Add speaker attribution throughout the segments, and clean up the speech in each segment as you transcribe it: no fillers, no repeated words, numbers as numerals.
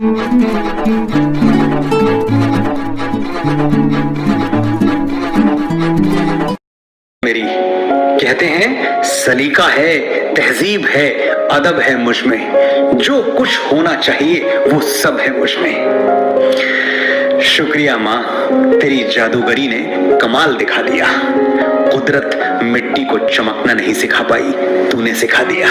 Speaker 1: मेरी कहते हैं सलीका है, तहजीब है, अदब है मुझ में, जो कुछ होना चाहिए वो सब है मुझ में। शुक्रिया माँ, तेरी जादूगरी ने कमाल दिखा दिया। कुदरत मिट्टी को चमकना नहीं सिखा पाई, तूने सिखा दिया।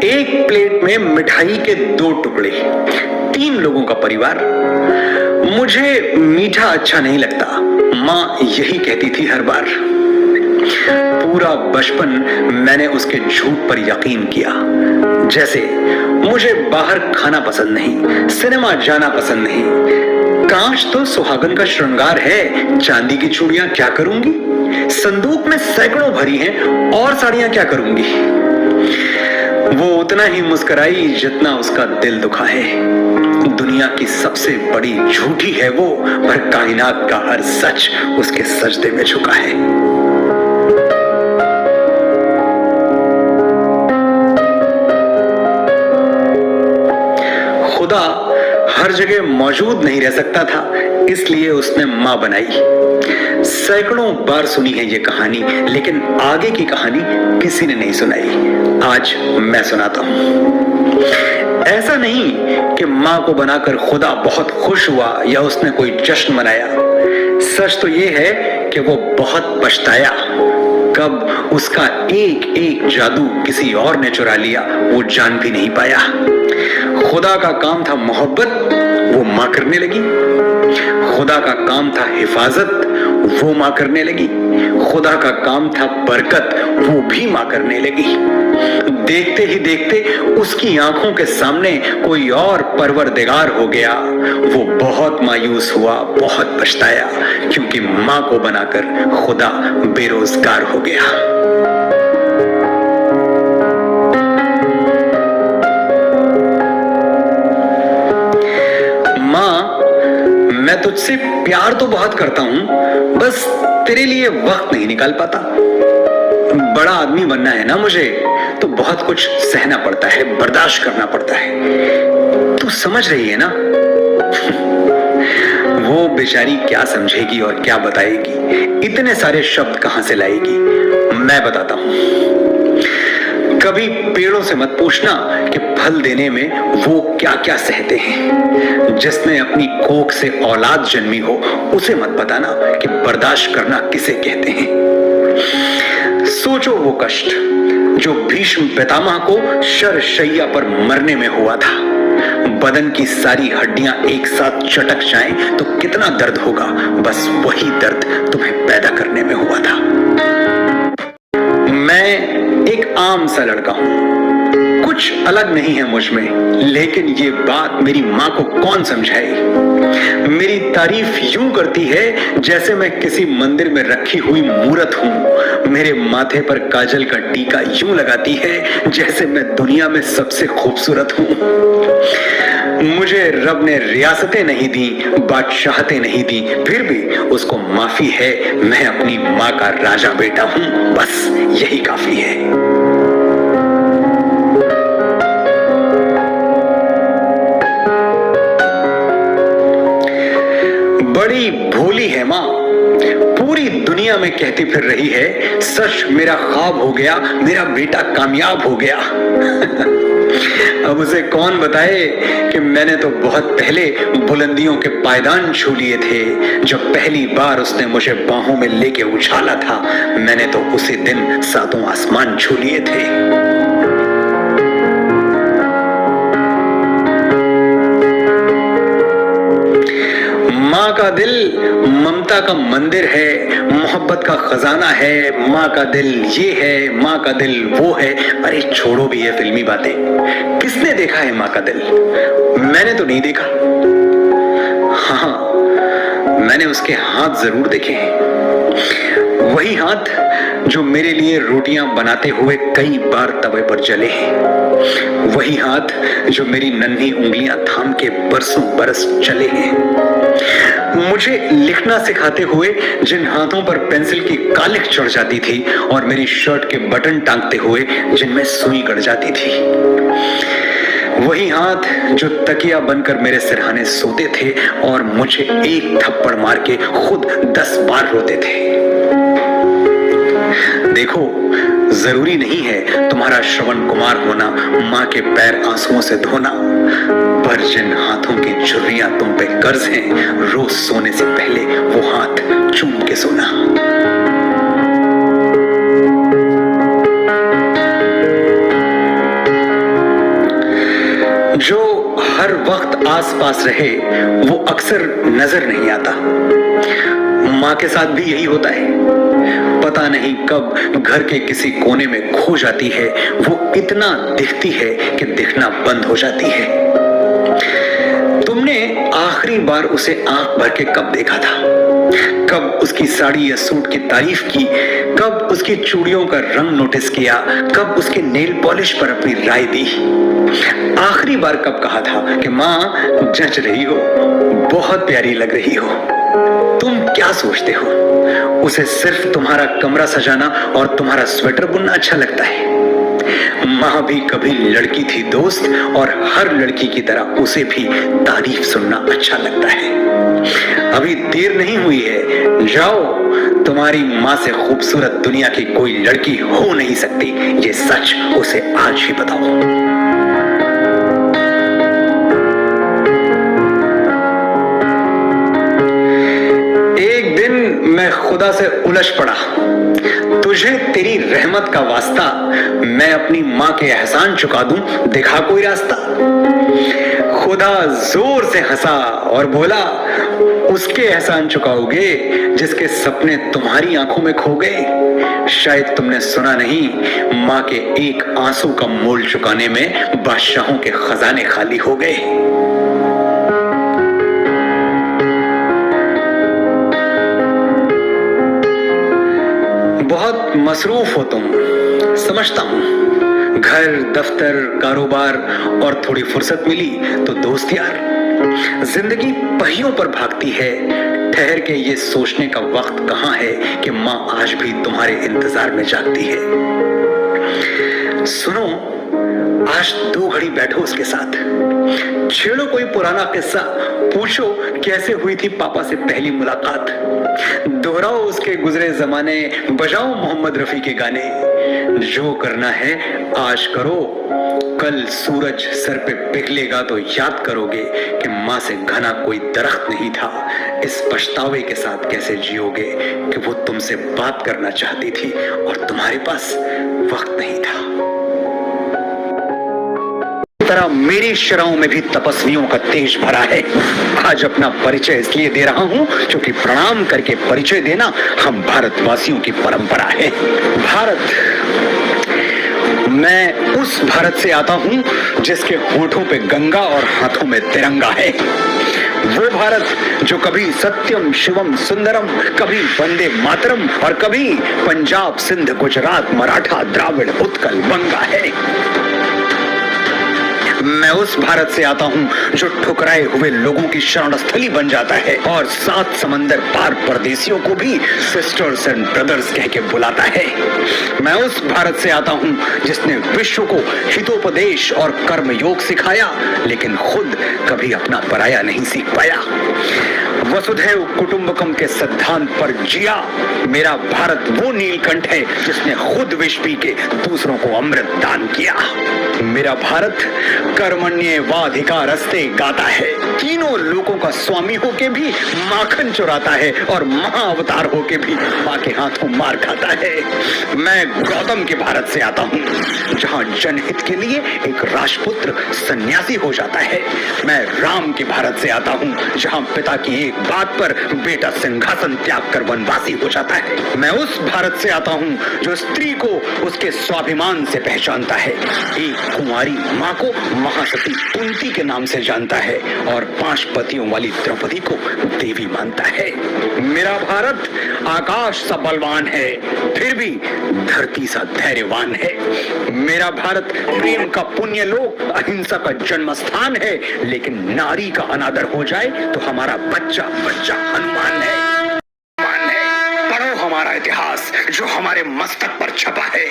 Speaker 1: एक प्लेट में मिठाई के 2 टुकड़े, 3 लोगों का परिवार। मुझे मीठा अच्छा नहीं लगता, माँ यही कहती थी हर बार। पूरा बचपन मैंने उसके झूठ पर यकीन किया। जैसे मुझे बाहर खाना पसंद नहीं, सिनेमा जाना पसंद नहीं। कांच तो सुहागन का श्रृंगार है, चांदी की चूड़ियां क्या करूंगी? संदूक में सैकड़ों भरी हैं, और साड़ियां क्या करूंगी? वो उतना ही मुस्कुराई जितना उसका दिल दुखा है। दुनिया की सबसे बड़ी झूठी है वो, पर कायनात का हर सच उसके सजदे में झुका है। खुदा हर जगह मौजूद नहीं रह सकता था, इसलिए उसने मां बनाई। सैकड़ों बार सुनी है ये कहानी, लेकिन आगे की कहानी किसी ने नहीं सुनाई। आज मैं सुनाता हूं। ऐसा नहीं कि मां को बनाकर खुदा बहुत खुश हुआ या उसने कोई जश्न मनाया। सच तो ये है कि वो बहुत पछताया। कब उसका एक एक जादू किसी और ने चुरा लिया, वो जान भी नहीं पाया। खुदा का काम था मोहब्बत, वो मां करने लगी। खुदा का काम था हिफाजत, वो मां करने लगी। खुदा का काम था बरकत, वो भी मां करने लगी। देखते ही देखते उसकी आंखों के सामने कोई और परवरदिगार हो गया। वो बहुत मायूस हुआ, बहुत पछताया, क्योंकि मां को बनाकर खुदा बेरोजगार हो गया। मैं तुझसे प्यार तो बहुत करता हूं, बस तेरे लिए वक्त नहीं निकाल पाता। बड़ा आदमी बनना है ना मुझे, तो बहुत कुछ सहना पड़ता है, बर्दाश्त करना पड़ता है। तू समझ रही है ना? वो बेचारी क्या समझेगी और क्या बताएगी? इतने सारे शब्द कहां से लाएगी? मैं बताता हूं। कभी पेड़ों से मत पूछना कि फल देने में वो क्या क्या सहते हैं। जिसने अपनी कोख से औलाद जन्मी हो, उसे मत बताना कि बर्दाश्त करना किसे कहते हैं। सोचो वो कष्ट जो भीष्म पितामह को शरशैया पर मरने में हुआ था। बदन की सारी हड्डियां एक साथ चटक जाएं तो कितना दर्द होगा, बस वही दर्द तुम्हें पैदा करने में हुआ था। मैं एक आम सा लड़का हूं, कुछ अलग नहीं है मुझ में, लेकिन ये बात मेरी मां को कौन समझाए। मेरी तारीफ यूं करती है जैसे मैं किसी मंदिर में रखी हुई मूर्त हूं। मेरे माथे पर काजल का टीका यूं लगाती है जैसे मैं दुनिया में सबसे खूबसूरत हूं। मुझे रब ने रियासतें नहीं दी, बादशाहतें नहीं दी, फिर भी उसको माफी है। मैं अपनी मां का राजा बेटा हूं, बस यही काफी है। बड़ी भोली है मां, पूरी दुनिया में कहती फिर रही है सच मेरा ख्वाब हो गया, मेरा बेटा कामयाब हो गया। अब उसे कौन बताए कि मैंने तो बहुत पहले बुलंदियों के पायदान छू लिए थे। जब पहली बार उसने मुझे बाहों में लेके उछाला था, मैंने तो उसी दिन 7 आसमान छू लिए थे। माँ का दिल ममता का मंदिर है, मोहब्बत का खजाना है। माँ का दिल ये है, माँ का दिल वो है। अरे छोड़ो भी ये फिल्मी बातें। किसने देखा है माँ का दिल? मैंने तो नहीं देखा। हाँ, मैंने उसके हाथ जरूर देखे हैं। वही हाथ जो मेरे लिए रोटियां बनाते हुए कई बार तवे पर जले हैं। वही हाथ जो मेरी नन्ही उंगलियां थाम के बरसों बरस चले हैं। मुझे लिखना सिखाते हुए जिन हाथों पर पेंसिल की कालिख चढ़ जाती थी और मेरी शर्ट के बटन टांगते हुए जिनमें सुई गड़ जाती थी, वही हाथ जो तकिया बनकर मेरे सिरहाने सोते थे और मुझे एक थप्पड़ मार के खुद 10 बार रोते थे। देखो, जरूरी नहीं है तुम्हारा श्रवण कुमार होना, माँ के पैर आंसुओं से धोना, पर जिन हाथों की झुर्रियां तुम पे कर्ज हैं, रोज सोने से पहले वो हाथ चूम के सोना। जो हर वक्त आसपास रहे वो अक्सर नजर नहीं आता। माँ के साथ भी यही होता है। पता नहीं कब घर के किसी कोने में खो जाती है, वो इतना दिखती है कि दिखना बंद हो जाती है। तुमने आखिरी बार उसे आंख भर के कब देखा था? कब उसकी साड़ी या सूट की तारीफ की? कब उसकी चूड़ियों का रंग नोटिस किया? कब उसके नेल पॉलिश पर अपनी राय दी? आखिरी बार कब कहा था कि माँ जच रही हो, बहुत प्यारी लग रही हो? तुम क्या सोचते हो? उसे सिर्फ तुम्हारा कमरा सजाना और तुम्हारा स्वेटर बुनना अच्छा लगता है? माँ भी कभी लड़की थी दोस्त, और हर लड़की की तरह उसे भी तारीफ सुनना अच्छा लगता है। अभी देर नहीं हुई है, जाओ, तुम्हारी माँ से खूबसूरत दुनिया की कोई लड़की हो नहीं सकती, ये सच उसे आज ही बताओ। मैं खुदा से उलझ पड़ा, तुझे तेरी रहमत का वास्ता, मैं अपनी माँ के एहसान चुका दूं, दिखा कोई रास्ता। खुदा जोर से हंसा और बोला, उसके एहसान चुकाओगे जिसके सपने तुम्हारी आंखों में खो गए। शायद तुमने सुना नहीं, माँ के एक आंसू का मोल चुकाने में बादशाहों के खजाने खाली हो गए। बहुत मसरूफ हो तुम, समझता हूं। घर, दफ्तर, कारोबार और थोड़ी फुर्सत मिली तो दोस्त यार। जिंदगी पहियों पर भागती है, ठहर के ये सोचने का वक्त कहां है कि माँ आज भी तुम्हारे इंतजार में जागती है। सुनो, आज 2 घड़ी बैठो उसके साथ, छेड़ो कोई पुराना किस्सा, पूछो कैसे हुई थी पापा से पहली मुलाकात, दोहराओ उसके गुजरे जमाने, बजाओ मोहम्मद रफी के गाने। जो करना है आज करो, कल सूरज सर पे पिघलेगा तो याद करोगे कि माँ से घना कोई दरख्त नहीं था। इस पछतावे के साथ कैसे जियोगे कि वो तुमसे बात करना चाहती थी और तुम्हारे पास वक्त नहीं था। तरह मेरी शराओं में भी तपस्वियों का तेज भरा है। आज अपना परिचय इसलिए दे रहा हूं क्योंकि प्रणाम करके परिचय देना हम भारतवासियों की परंपरा है। भारत, मैं उस भारत से आता हूं जिसके होठों पे गंगा और हाथों में तिरंगा है। वो भारत जो कभी सत्यम शिवम सुंदरम, कभी वंदे मातरम और कभी पंजाब सिंध गुजरात मराठा द्राविड़ उत्कल बंगा है। मैं उस भारत से आता हूं जो ठुकराए हुए लोगों की शरण स्थली बन जाता है और 7 समंदर पार परदेशियों को भी सिस्टर्स एंड ब्रदर्स कह के बुलाता है। मैं उस भारत से आता हूं जिसने विश्व को हितोपदेश और कर्म योग सिखाया, लेकिन खुद कभी अपना पराया नहीं सीख पाया। वसुधैव कुटुंबकम के सिद्धांत पर जिया। मेरा भारत वो नीलकंठ है जिसने खुद विष पी के दूसरों को अमृत दान किया। मेरा भारत कर्मण्येवाधिकारस्ते गाता है, तीनों लोगों का स्वामी होके भी माखन चुराता है और महाअवतार होके भी माँ के हाथों मार खाता है। मैं गौतम के भारत से आता हूँ जहाँ जनहित के लिए एक राजपुत्र सन्यासी हो जाता है। मैं राम के भारत से आता हूँ जहाँ पिता की एक बात पर बेटा सिंहासन त्याग कर वनवासी हो जाता है। मैं उस भारत से आता हूँ जो स्त्री को उसके स्वाभिमान से पहचानता है, एक कुंवारी माँ को महासती कुंती के नाम से जानता है और 5 पतियों वाली द्रौपदी को देवी मानता है। मेरा भारत आकाश सा बलवान है, फिर भी धरती सा धैर्यवान है। मेरा भारत प्रेम का पुण्य लोक, अहिंसा का जन्म स्थान है। लेकिन नारी का अनादर हो जाए तो हमारा बच्चा बच्चा हनुमान है। पढ़ो हमारा इतिहास जो हमारे मस्तक पर छपा है।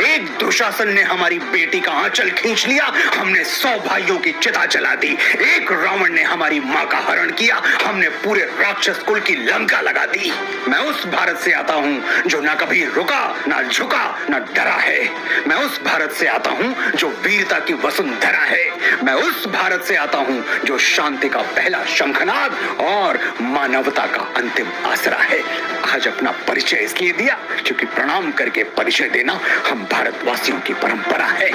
Speaker 1: एक दुशासन ने हमारी बेटी का आंचल खींच लिया, हमने 100 भाइयों की चिता जला दी। एक रावण ने हमारी मां का हरण किया, हमने पूरे राक्षस कुल की लंका लगा दी। मैं उस भारत से आता हूं जो ना कभी रुका, ना झुका, ना डरा है। मैं उस भारत से आता हूं जो वीरता की वसुंधरा है। मैं उस भारत से आता हूं जो शांति का पहला शंखनाद और मानवता का अंतिम आसरा है। आज अपना परिचय इसलिए दिया क्योंकि प्रणाम करके परिचय देना हम भारतवासियों की परंपरा है।